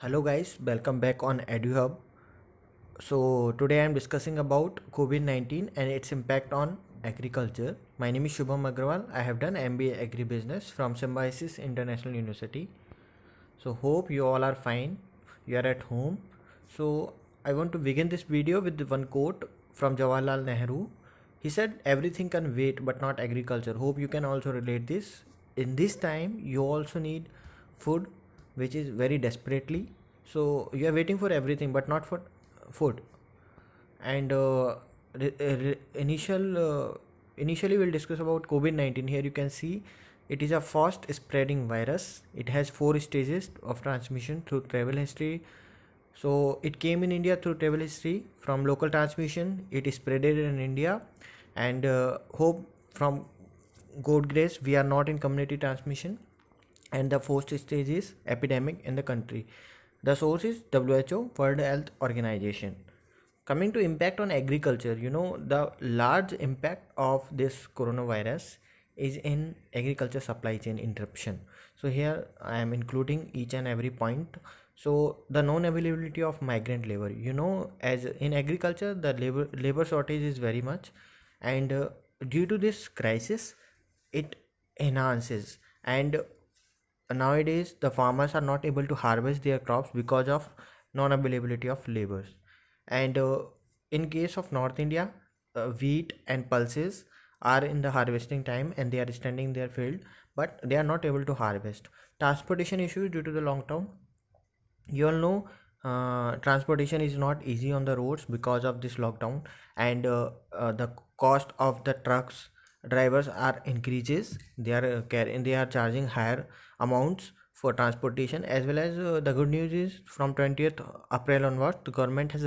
Hello guys, welcome back on EduHub. So today I am discussing about COVID-19 and its impact on agriculture. My name is Shubham Agrawal. I have done MBA Agribusiness from Symbiosis International University. So hope you all are fine. You are at home. So I want to begin this video with one quote from Jawaharlal Nehru. He said, "Everything can wait, but not agriculture." Hope you can also relate this. In this time, you also need food, which is very desperately. So you are waiting for everything, but not for food. And initially we'll discuss about COVID-19. Here you can see it is a fast spreading virus. It has 4 stages of transmission through travel history. So it came in India through travel history. From local transmission, it is spreaded in India, and hope from God grace we are not in community transmission. And the fourth stage is epidemic in the country. The source is WHO, World Health Organization. Coming to impact on agriculture, the large impact of this coronavirus is in agriculture supply chain interruption. So here I am including each and every point. So the non-availability of migrant labor, as in agriculture, the labor shortage is very much, and due to this crisis, it enhances. And nowadays the farmers are not able to harvest their crops because of non-availability of labors. And in case of North India, wheat and pulses are in the harvesting time and they are standing their field, but they are not able to harvest. Transportation issues due to the long term. You all know transportation is not easy on the roads because of this lockdown, and the cost of the trucks drivers are increases. They are charging higher amounts for transportation. As well as the good news is from 20th April onwards, the government has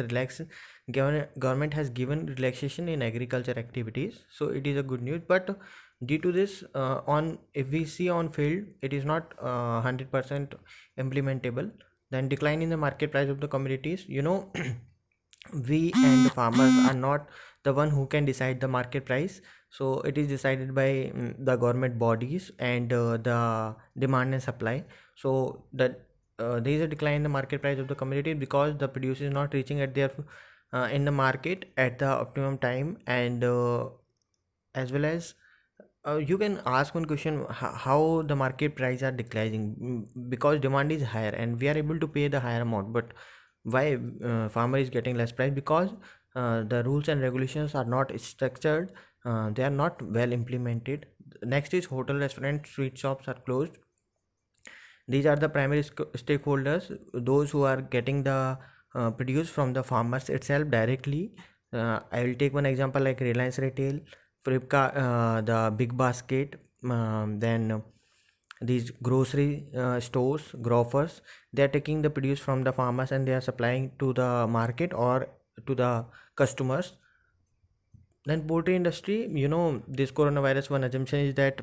given relaxation in agriculture activities, so it is a good news. But due to this, on if we see on field, it is not 100% implementable. Then decline in the market price of the commodities. We and the farmers are not the one who can decide the market price. So it is decided by the government bodies and the demand and supply. So that there is a decline in the market price of the commodity because the producer is not reaching at their in the market at the optimum time. And as well as you can ask one question, how the market price are declining. Because demand is higher and we are able to pay the higher amount, but why farmer is getting less price? Because the rules and regulations are not structured, they are not well implemented. Next is hotel, restaurant, street shops are closed. These are the primary stakeholders, those who are getting the produce from the farmers itself directly. I will take one example like Reliance Retail, Flipkart, the Big Basket, then these grocery stores, grocers. They are taking the produce from the farmers and they are supplying to the market or to the customers. Then poultry industry, this coronavirus, one assumption is that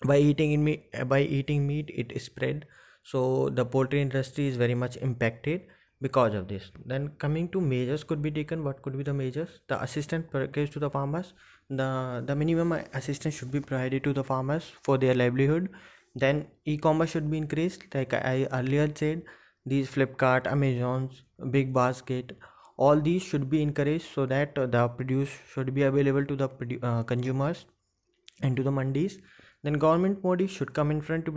by eating meat it is spread. So the poultry industry is very much impacted because of this. Then coming to measures could be taken. What could be the measures? The assistance package to the farmers. The minimum assistance should be provided to the farmers for their livelihood. Then e-commerce should be increased, like I earlier said. These Flipkart, Amazons, Big Basket, all these should be encouraged so that the produce should be available to the consumers and to the mandis. Then government bodies should come in front to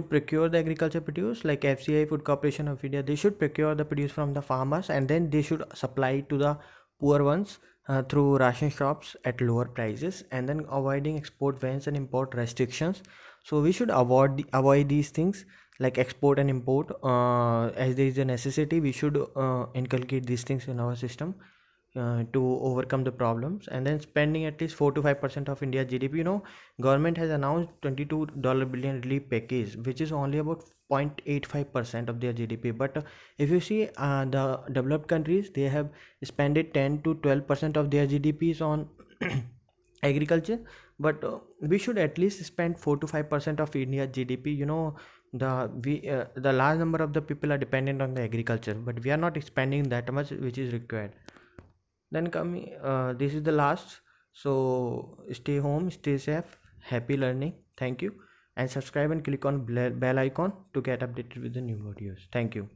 procure the agriculture produce, like FCI, Food Corporation of India. They should procure the produce from the farmers and then they should supply to the poor ones through ration shops at lower prices, and then avoiding export bans and import restrictions. So we should avoid these things like export and import. As there is a necessity, we should inculcate these things in our system to overcome the problems. And then spending at least 4 to 5% of India's GDP. Government has announced $22 billion relief package, which is only about 0.85% of their GDP. But if you see the developed countries, they have spent 10 to 12% of their GDPs on agriculture. But we should at least spend 4 to 5% of India's GDP. The large number of the people are dependent on the agriculture, but we are not spending that much which is required. Then coming, this is the last. So stay home, stay safe, happy learning. Thank you. and subscribe and click on bell icon to get updated with the new videos. Thank you.